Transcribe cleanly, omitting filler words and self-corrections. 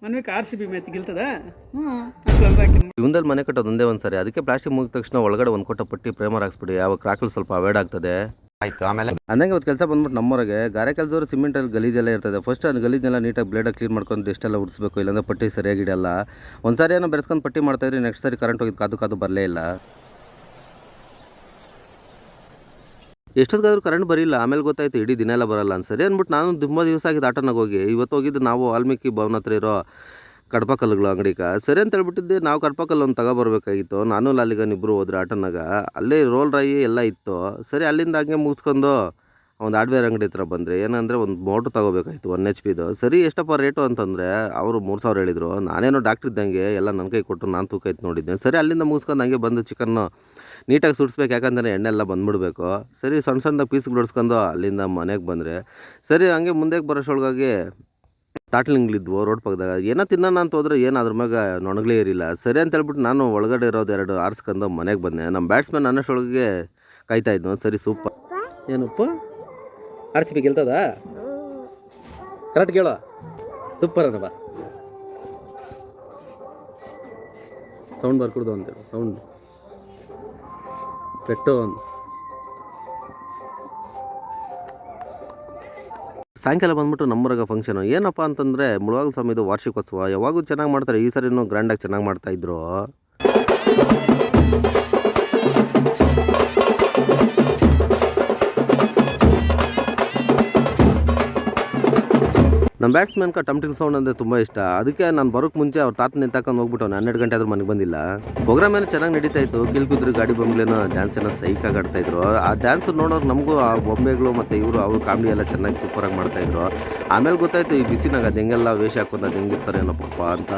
Manvik RCB match ಗೆಲ್ತದ ಜೀವನದಲ್ಲಿ ಮನೆ ಕಟ್ಟೋದು ಒಂದೇ ಒಂದ್ಸರಿ, ಅದಕ್ಕೆ ಪ್ಲಾಸ್ಟಿಕ್ ಮುಗಿದ ತಕ್ಷಣ ಒಳಗಡೆ ಒಂದು ಕೊಟ್ಟ ಪಟ್ಟಿ ಪ್ರೇಮರ್ ಹಾಕ್ಸ್ಬಿಡಿ, ಯಾವ ಕ್ರಾಕಲ್ ಸ್ವಲ್ಪ ಅವಾಯ್ಡ್ ಆಗ್ತದೆ. ಆಯ್ತು. ಆಮೇಲೆ ಅಂದಂಗೆ ಇವತ್ತು ಕೆಲಸ ಬಂದ್ಬಿಟ್ಟು ನಮ್ಮವರೆಗೆ ಗಾರೆ ಕೆಲಸದವರು ಸಿಮೆಂಟಲ್ಲಿ ಗಲೀಜೆಲ್ಲ ಇರ್ತದೆ. ಫಸ್ಟ್ ಅದು ಗಲೀಜೆಲ್ಲ ನೀಟಾಗಿ ಬ್ಲೇಡಾಗಿ ಕ್ಲೀನ್ ಮಾಡ್ಕೊಂಡು ಎಷ್ಟೆಲ್ಲ ಉಡಿಸ್ಬೇಕು, ಇಲ್ಲಾಂದ್ರೆ ಪಟ್ಟಿ ಸರಿಯಾಗಿ ಇಡಲ್ಲ. ಒಂದು ಸಾರಿ ಏನೋ ಬೆರೆಸ್ಕೊಂಡು ಪಟ್ಟಿ ಮಾಡ್ತಾಯಿದ್ರಿ, ನೆಕ್ಸ್ಟ್ ಸಾರಿ ಕರೆಂಟ್ ಹೋಗಿದ್ದು ಕಾದು ಬರಲೇ ಇಲ್ಲ. ಎಷ್ಟೊತ್ತಾದ್ರೂ ಕರೆಂಟ್ ಬರಿಲ್ಲ, ಆಮೇಲೆ ಗೊತ್ತಾಯ್ತು ಇಡೀ ದಿನ ಎಲ್ಲ ಬರಲ್ಲ ಅನ್ಸರಿ ಅಂದ್ಬಿಟ್ಟು ನಾನು ತುಂಬ ದಿವಸ ಆಗಿದ್ದು ಆಟೋನಾಗ ಹೋಗಿ. ಇವತ್ತು ಹೋಗಿದ್ದು ನಾವು ವಾಲ್ಮೀಕಿ ಭವನ ಹತ್ರ ಇರೋ ಕಡಪ ಕಲ್ಲುಗಳು ಅಂಗಡಿಗೆ. ಸರಿ ಅಂತ ಹೇಳ್ಬಿಟ್ಟಿದ್ದೆ, ನಾವು ಕಡಪ ಕಲ್ಲು ಒಂದು ತಗೊಬರ್ಬೇಕಾಗಿತ್ತು. ನಾನು ಲಾಲಿಗನ್ ಇಬ್ಬರು ಹೋದ್ರೆ ಆಟೋನಾಗ. ಅಲ್ಲೇ ರೋಲ್ ರಾಯಿ ಎಲ್ಲ ಇತ್ತು. ಸರಿ ಅಲ್ಲಿಂದ ಹಂಗೆ ಮುಗಿಸ್ಕೊಂಡು ಒಂದು ಹಾರ್ಡ್ವೇರ್ ಅಂಗಡಿ ಹತ್ರ ಬಂದರೆ, ಏನಂದರೆ ಒಂದು ಮೋಟ್ರ್ ತೊಗೋಬೇಕಾಯ್ತು 1 HP. ಸರಿ ಎಷ್ಟಪ್ಪ ರೇಟು ಅಂತಂದರೆ ಅವರು 3000 ಹೇಳಿದರು. ನಾನೇನೋ ಡಾಕ್ಟ್ರ್ ಇದ್ದಂಗೆ ಎಲ್ಲ ನನ್ನ ಕೈ ಕೊಟ್ಟು ನಾನು ತೂಕ ಇತ್ತು ನೋಡಿದ್ದೆ. ಸರಿ ಅಲ್ಲಿಂದ ಮುಗಿಸ್ಕೊಂಡು ಹಂಗೆ ಬಂದು ಚಿಕನ್ನು ನೀಟಾಗಿ ಸುಡಿಸ್ಬೇಕು, ಯಾಕಂದರೆ ಎಣ್ಣೆ ಎಲ್ಲ ಬಂದುಬಿಡ್ಬೇಕು. ಸರಿ ಸಣ್ಣ ಸಣ್ಣದಾಗಿ ಪೀಸ್ಗಳು ಹೊಡ್ಸ್ಕೊಂಡು ಅಲ್ಲಿಂದ ಮನೆಗೆ ಬಂದರೆ, ಸರಿ ಹಂಗೆ ಮುಂದೆಗೆ ಬರೋಷ್ಟೊಳಗಾಗಿ ತಾಟ್ಲಿಂಗ್ಲಿದ್ವು ರೋಡ್ ಪಕ್ಕದಾಗ. ಏನೋ ತಿನ್ನೋಣ ಅಂತ ಹೋದ್ರೆ ಏನು ಅದ್ರ ಮ್ಯಾಗ ನೊಣಗಳೇ ಇರಿಲ್ಲ. ಸರಿ ಅಂತ ಹೇಳ್ಬಿಟ್ಟು ನಾನು ಒಳಗಡೆ ಇರೋದು 2 ಆರಿಸ್ಕೊಂಡು ಮನೆಗೆ ಬಂದೆ. ನಮ್ಮ ಬ್ಯಾಟ್ಸ್ಮನ್ ಅನ್ನೋಷ್ಟೊಳಗೆ ಕಾಯ್ತಾ ಇದ್ನು. ಸರಿ ಸೂಪರ್. ಏನಪ್ಪ RCB ಗೆಲ್ತದ ಕರೆಕ್ಟ್ ಕೇಳೋ. ಸೂಪರ್ ಅದ ಬಾ, ಸೌಂಡ್ ಬರ್ಕೊಡ್ದು ಅಂತೇಳಿ ಸೌಂಡ್ ಪೆಟ್ಟು. ಸಾಯಂಕಾಲ ಬಂದ್ಬಿಟ್ಟು ನಮ್ಮೂರಾಗ ಫಂಕ್ಷನು. ಏನಪ್ಪ ಅಂತಂದರೆ ಮುಳುವಾಗಲ ಸ್ವಾಮಿದು ವಾರ್ಷಿಕೋತ್ಸವ. ಯಾವಾಗೂ ಚೆನ್ನಾಗಿ ಮಾಡ್ತಾರೆ, ಈ ಸರಿನೂ ಗ್ರ್ಯಾಂಡಾಗಿ ಚೆನ್ನಾಗಿ ಮಾಡ್ತಾಯಿದ್ರು. ನಮ್ಮ ಬ್ಯಾಟ್ಸ್ಮನ್ಗೆ ಟಮ್ಟಿಂಗ್ ಸೌಂಡ್ ಅಂದರೆ ತುಂಬ ಇಷ್ಟ. ಅದಕ್ಕೆ ನಾನು ಬರೋಕ್ಕೆ ಮುಂಚೆ ಅವ್ರ ತಾತನ ನಿಂತಾಕೊಂಡು ಹೋಗ್ಬಿಟ್ಟು 12 ಗಂಟೆ ಆದರೂ ಮನೆಗೆ ಬಂದಿಲ್ಲ. ಪ್ರೋಗ್ರಾಮ್ ಏನೋ ಚೆನ್ನಾಗಿ ನಡೀತಾ ಇತ್ತು. ಕಿಲ್ಕುದ್ರು ಗಾಡಿ ಬೊಂಬೆಲೇನೋ ಡ್ಯಾನ್ಸ್ ಏನೋ ಸೈಕಾಗಿ ಆಡ್ತಾಯಿದ್ರು. ಆ ಡ್ಯಾನ್ಸ್ ನೋಡೋರು ನಮಗೂ ಆ ಬೊಂಬೆಗಳು ಮತ್ತು ಇವರು ಅವ್ರ ಕಾಮಿಡಿ ಎಲ್ಲ ಚೆನ್ನಾಗಿ ಸೂಪರಾಗಿ ಮಾಡ್ತಾಯಿದ್ರು. ಆಮೇಲೆ ಗೊತ್ತಾಯಿತು ಈ ಬಿಸಿನಾಗ ಅದು ಹೆಂಗೆಲ್ಲ ವೇಷ ಹಾಕೊಂಡು ಅದು ಹೆಂಗಿರ್ತಾರೆ ಏನೋ ಪಾಪ ಅಂತ.